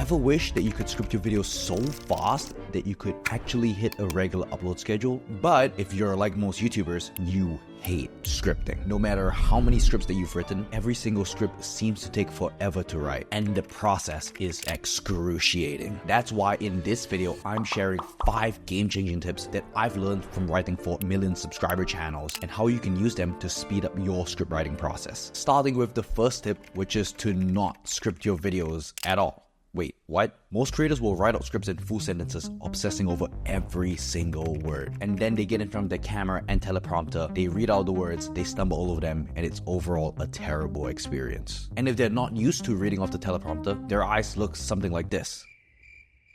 ever wish that you could script your videos so fast that you could actually hit a regular upload schedule? But if you're like most YouTubers, you hate scripting. No matter how many scripts that you've written, every single script seems to take forever to write, and the process is excruciating. That's why in this video, I'm sharing 5 game-changing tips that I've learned from writing for million subscriber channels and how you can use them to speed up your script writing process. Starting with the first tip, which is to not script your videos at all. Wait, what? Most creators will write out scripts in full sentences, obsessing over every single word. And then they get in front of the camera and teleprompter, they read out the words, they stumble all over them, and it's overall a terrible experience. And if they're not used to reading off the teleprompter, their eyes look something like this.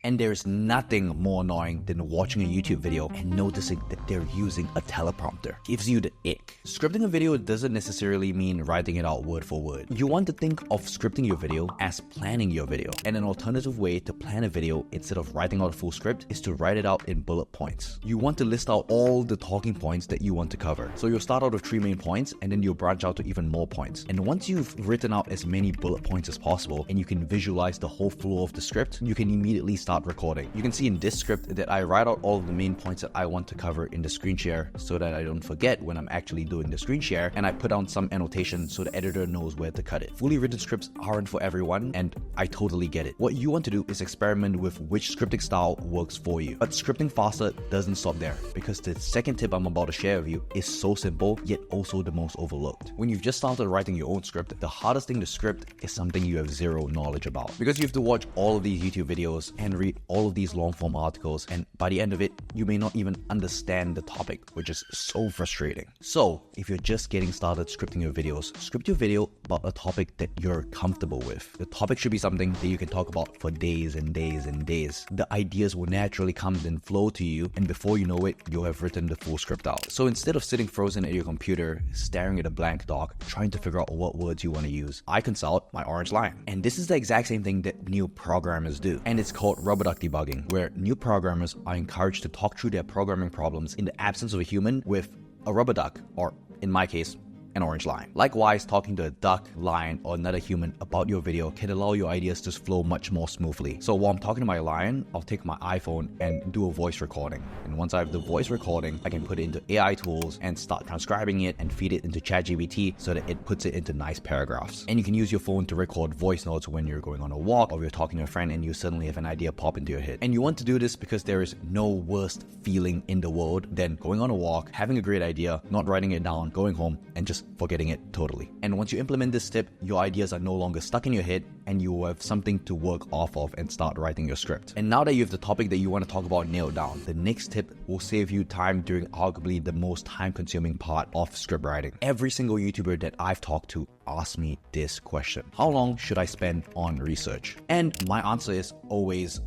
And there's nothing more annoying than watching a YouTube video and noticing that they're using a teleprompter. Gives you the ick. Scripting a video doesn't necessarily mean writing it out word for word. You want to think of scripting your video as planning your video. And an alternative way to plan a video instead of writing out a full script is to write it out in bullet points. You want to list out all the talking points that you want to cover. So you'll start out with 3 main points and then you'll branch out to even more points. And once you've written out as many bullet points as possible and you can visualize the whole flow of the script, you can immediately start recording. You can see in this script that I write out all of the main points that I want to cover in the screen share so that I don't forget when I'm actually doing the screen share, and I put down some annotation so the editor knows where to cut it. Fully written scripts aren't for everyone, and I totally get it. What you want to do is experiment with which scripting style works for you. But scripting faster doesn't stop there, because the second tip I'm about to share with you is so simple, yet also the most overlooked. When you've just started writing your own script, the hardest thing to script is something you have zero knowledge about. Because you have to watch all of these YouTube videos and read all of these long form articles, and by the end of it, you may not even understand the topic, which is so frustrating. So if you're just getting started scripting your videos, script your video about a topic that you're comfortable with. The topic should be something that you can talk about for days and days and days. The ideas will naturally come and flow to you, and before you know it, you'll have written the full script out. So instead of sitting frozen at your computer, staring at a blank doc, trying to figure out what words you want to use, I consult my orange line. And this is the exact same thing that new programmers do, and it's called rubber duck debugging, where new programmers are encouraged to talk through their programming problems in the absence of a human with a rubber duck, or in my case, an orange line. Likewise, talking to a duck, lion, or another human about your video can allow your ideas to flow much more smoothly. So while I'm talking to my lion, I'll take my iPhone and do a voice recording. And once I have the voice recording, I can put it into AI tools and start transcribing it and feed it into ChatGPT so that it puts it into nice paragraphs. And you can use your phone to record voice notes when you're going on a walk or you're talking to a friend and you suddenly have an idea pop into your head. And you want to do this because there is no worse feeling in the world than going on a walk, having a great idea, not writing it down, going home, and just forgetting it totally. And once you implement this tip, your ideas are no longer stuck in your head and you will have something to work off of and start writing your script. And now that you have the topic that you want to talk about nailed down, the next tip will save you time during arguably the most time-consuming part of script writing. Every single YouTuber that I've talked to asks me this question: how long should I spend on research? And my answer is always,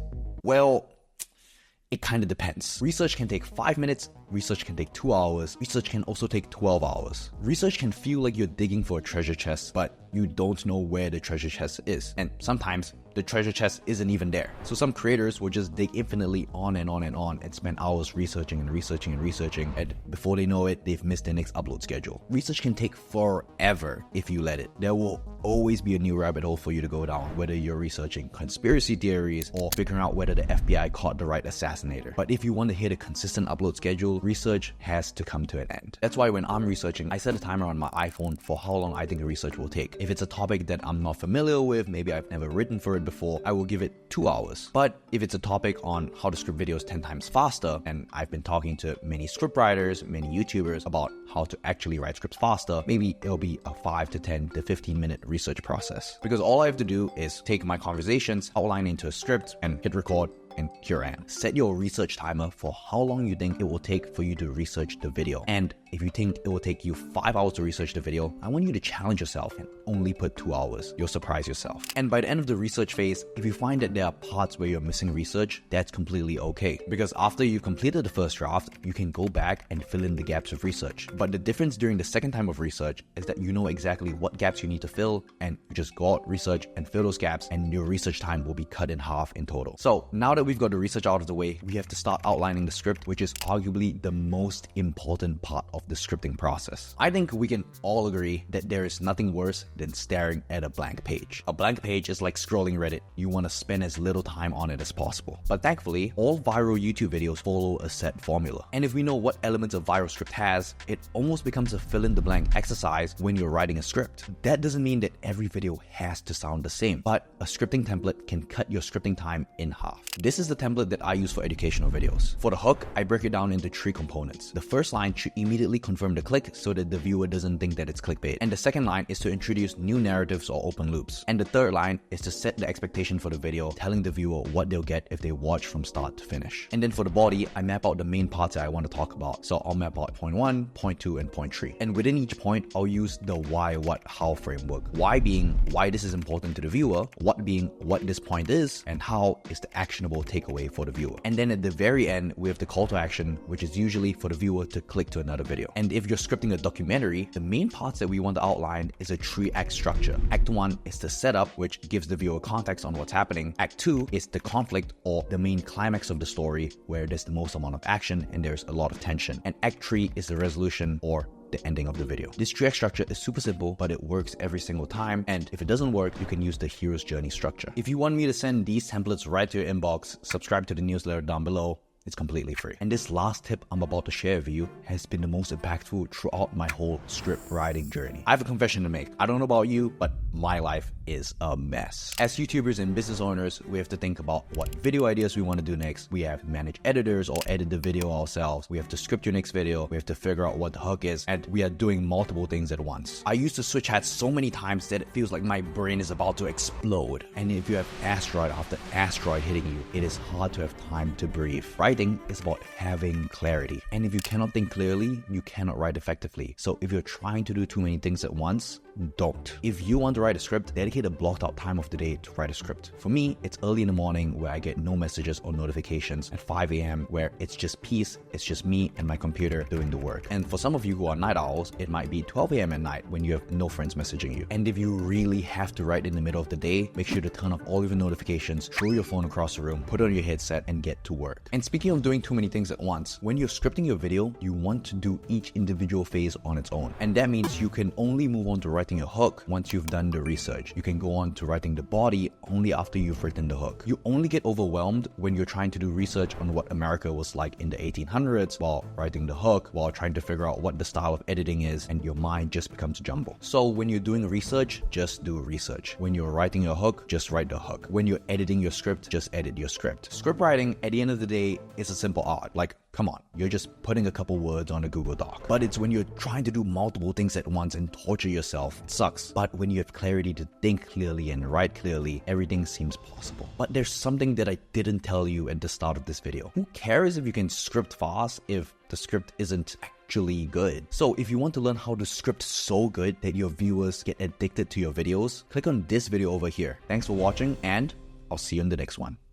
well, it kind of depends. Research can take 5 minutes, research can take 2 hours, research can also take 12 hours. Research can feel like you're digging for a treasure chest, but you don't know where the treasure chest is. And sometimes the treasure chest isn't even there. So some creators will just dig infinitely on and on and on and spend hours researching and researching and researching, and before they know it, they've missed their next upload schedule. Research can take forever if you let it. There will always be a new rabbit hole for you to go down, whether you're researching conspiracy theories or figuring out whether the FBI caught the right assassinator. But if you want to hit a consistent upload schedule, research has to come to an end. That's why when I'm researching, I set a timer on my iPhone for how long I think the research will take. If it's a topic that I'm not familiar with, maybe I've never written for it before, I will give it 2 hours. But if it's a topic on how to script videos 10 times faster, and I've been talking to many scriptwriters, many YouTubers about how to actually write scripts faster, maybe it'll be a 5 to 10 to 15 minute research process. Because all I have to do is take my conversations, outline into a script, and hit record, and here I am. Set your research timer for how long you think it will take for you to research the video. And if you think it will take you 5 hours to research the video, I want you to challenge yourself and only put 2 hours. You'll surprise yourself. And by the end of the research phase, if you find that there are parts where you're missing research, that's completely okay. Because after you've completed the first draft, you can go back and fill in the gaps of research. But the difference during the second time of research is that you know exactly what gaps you need to fill, and you just go out, research, and fill those gaps, and your research time will be cut in half in total. So now that we've we've got the research out of the way, we have to start outlining the script, which is arguably the most important part of the scripting process. I think we can all agree that there is nothing worse than staring at a blank page. A blank page is like scrolling Reddit. You want to spend as little time on it as possible. But thankfully, all viral YouTube videos follow a set formula. And if we know what elements a viral script has, it almost becomes a fill-in-the-blank exercise when you're writing a script. That doesn't mean that every video has to sound the same, but a scripting template can cut your scripting time in half. This is the template that I use for educational videos. For the hook, I break it down into 3 components. The first line should immediately confirm the click so that the viewer doesn't think that it's clickbait. And the second line is to introduce new narratives or open loops. And the third line is to set the expectation for the video, telling the viewer what they'll get if they watch from start to finish. And then for the body, I map out the main parts that I want to talk about. So I'll map out point 1, point 2, and point 3. And within each point, I'll use the why, what, how framework. Why being why this is important to the viewer, what being what this point is, and how is the actionable takeaway for the viewer. And then at the very end, we have the call to action, which is usually for the viewer to click to another video. And if you're scripting a documentary, the main parts that we want to outline is a 3-act structure. Act 1 is the setup, which gives the viewer context on what's happening. Act 2 is the conflict or the main climax of the story, where there's the most amount of action and there's a lot of tension. And Act 3 is the resolution or the ending of the video. This 3-act structure is super simple, but it works every single time. And if it doesn't work, you can use the hero's journey structure. If you want me to send these templates right to your inbox, subscribe to the newsletter down below. It's completely free. And this last tip I'm about to share with you has been the most impactful throughout my whole script writing journey. I have a confession to make. I don't know about you, but my life is a mess. As YouTubers and business owners, we have to think about what video ideas we want to do next. We have to manage editors or edit the video ourselves. We have to script your next video. We have to figure out what the hook is. And we are doing multiple things at once. I used to switch hats so many times that it feels like my brain is about to explode. And if you have asteroid after asteroid hitting you, it is hard to have time to breathe. Writing is about having clarity. And if you cannot think clearly, you cannot write effectively. So if you're trying to do too many things at once, don't. If you want to write a script, dedicate a blocked out time of the day to write a script. For me, it's early in the morning where I get no messages or notifications, at 5 a.m. where it's just peace, it's just me and my computer doing the work. And for some of you who are night owls, it might be 12 a.m. at night when you have no friends messaging you. And if you really have to write in the middle of the day, make sure to turn off all of your notifications, throw your phone across the room, put on your headset, and get to work. And speaking of doing too many things at once, when you're scripting your video, you want to do each individual phase on its own. And that means you can only move on to writing a hook once you've done the research. You can go on to writing the body only after you've written the hook. You only get overwhelmed when you're trying to do research on what America was like in the 1800s while writing the hook, while trying to figure out what the style of editing is, and your mind just becomes jumbled. So when you're doing research, just do research. When you're writing your hook, just write the hook. When you're editing your script, just edit your script. Script writing, at the end of the day, is a simple art. Like, come on, you're just putting a couple words on a Google Doc. But it's when you're trying to do multiple things at once and torture yourself, it sucks. But when you have clarity to think clearly and write clearly, everything seems possible. But there's something that I didn't tell you at the start of this video. Who cares if you can script fast if the script isn't actually good? So if you want to learn how to script so good that your viewers get addicted to your videos, click on this video over here. Thanks for watching, and I'll see you in the next one.